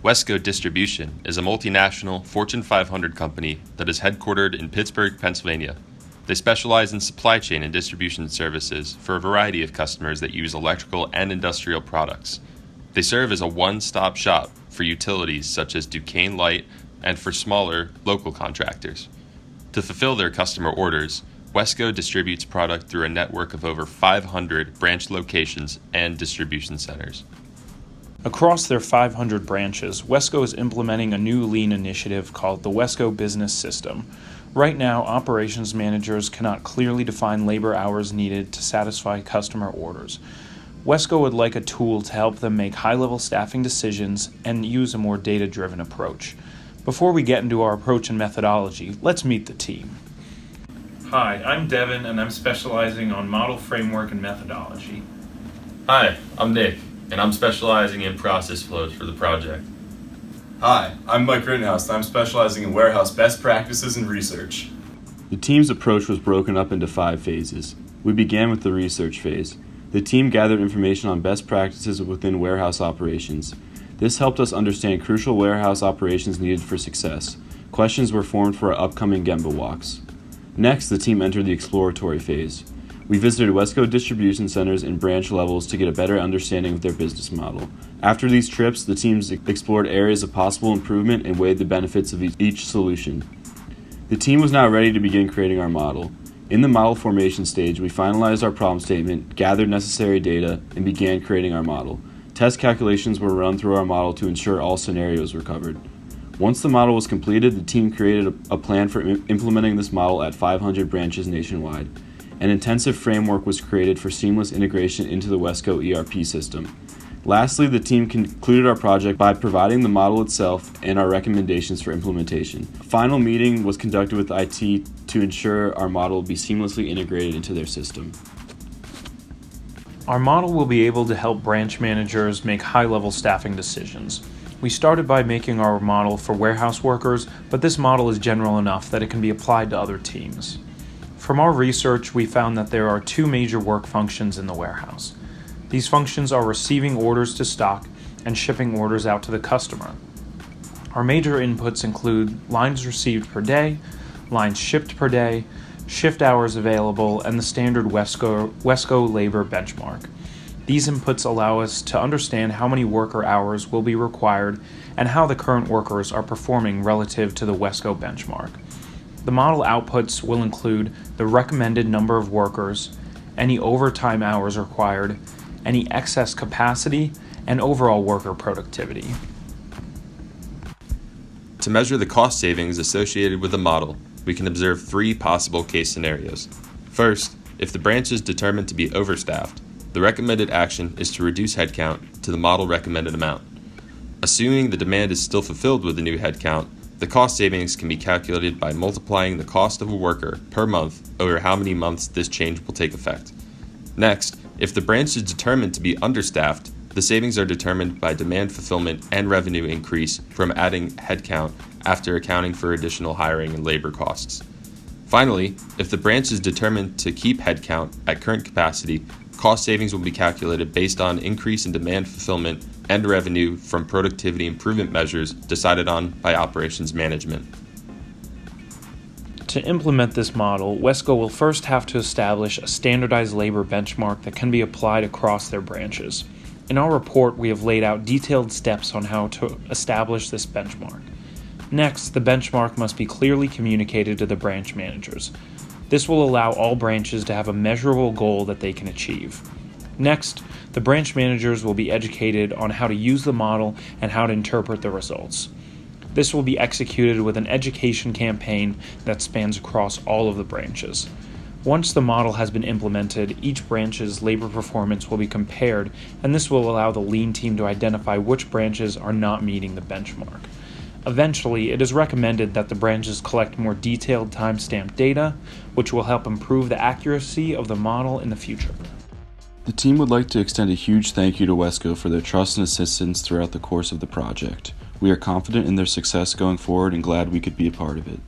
WESCO Distribution is a multinational Fortune 500 company that is headquartered in Pittsburgh, Pennsylvania. They specialize in supply chain and distribution services for a variety of customers that use electrical and industrial products. They serve as a one-stop shop for utilities such as Duquesne Light and for smaller local contractors. To fulfill their customer orders, WESCO distributes product through a network of over 500 branch locations and distribution centers. Across their 500 branches, WESCO is implementing a new lean initiative called the WESCO Business System. Right now, operations managers cannot clearly define labor hours needed to satisfy customer orders. WESCO would like a tool to help them make high-level staffing decisions and use a more data-driven approach. Before we get into our approach and methodology, let's meet the team. Hi, I'm Devin, and I'm specializing on model framework and methodology. Hi, I'm Nick, and I'm specializing in process flows for the project. Hi, I'm Mike Rittenhouse, and I'm specializing in warehouse best practices and research. The team's approach was broken up into 5 phases. We began with the research phase. The team gathered information on best practices within warehouse operations. This helped us understand crucial warehouse operations needed for success. Questions were formed for our upcoming Gemba walks. Next, the team entered the exploratory phase. We visited WESCO distribution centers and branch levels to get a better understanding of their business model. After these trips, the teams explored areas of possible improvement and weighed the benefits of each solution. The team was now ready to begin creating our model. In the model formation stage, we finalized our problem statement, gathered necessary data, and began creating our model. Test calculations were run through our model to ensure all scenarios were covered. Once the model was completed, the team created a plan for implementing this model at 500 branches nationwide. An intensive framework was created for seamless integration into the WESCO ERP system. Lastly, the team concluded our project by providing the model itself and our recommendations for implementation. A final meeting was conducted with IT to ensure our model will be seamlessly integrated into their system. Our model will be able to help branch managers make high-level staffing decisions. We started by making our model for warehouse workers, but this model is general enough that it can be applied to other teams. From our research, we found that there are 2 major work functions in the warehouse. These functions are receiving orders to stock and shipping orders out to the customer. Our major inputs include lines received per day, lines shipped per day, shift hours available, and the standard WESCO labor benchmark. These inputs allow us to understand how many worker hours will be required and how the current workers are performing relative to the WESCO benchmark. The model outputs will include the recommended number of workers, any overtime hours required, any excess capacity, and overall worker productivity. To measure the cost savings associated with the model, we can observe 3 possible case scenarios. First, if the branch is determined to be overstaffed, the recommended action is to reduce headcount to the model recommended amount. Assuming the demand is still fulfilled with the new headcount, the cost savings can be calculated by multiplying the cost of a worker per month over how many months this change will take effect. Next, if the branch is determined to be understaffed, the savings are determined by demand fulfillment and revenue increase from adding headcount after accounting for additional hiring and labor costs. Finally, if the branch is determined to keep headcount at current capacity, cost savings will be calculated based on increase in demand fulfillment and revenue from productivity improvement measures decided on by operations management. To implement this model, WESCO will first have to establish a standardized labor benchmark that can be applied across their branches. In our report, we have laid out detailed steps on how to establish this benchmark. Next, the benchmark must be clearly communicated to the branch managers. This will allow all branches to have a measurable goal that they can achieve. Next, the branch managers will be educated on how to use the model and how to interpret the results. This will be executed with an education campaign that spans across all of the branches. Once the model has been implemented, each branch's labor performance will be compared, and this will allow the lean team to identify which branches are not meeting the benchmark. Eventually, it is recommended that the branches collect more detailed time-stamped data, which will help improve the accuracy of the model in the future. The team would like to extend a huge thank you to WESCO for their trust and assistance throughout the course of the project. We are confident in their success going forward and glad we could be a part of it.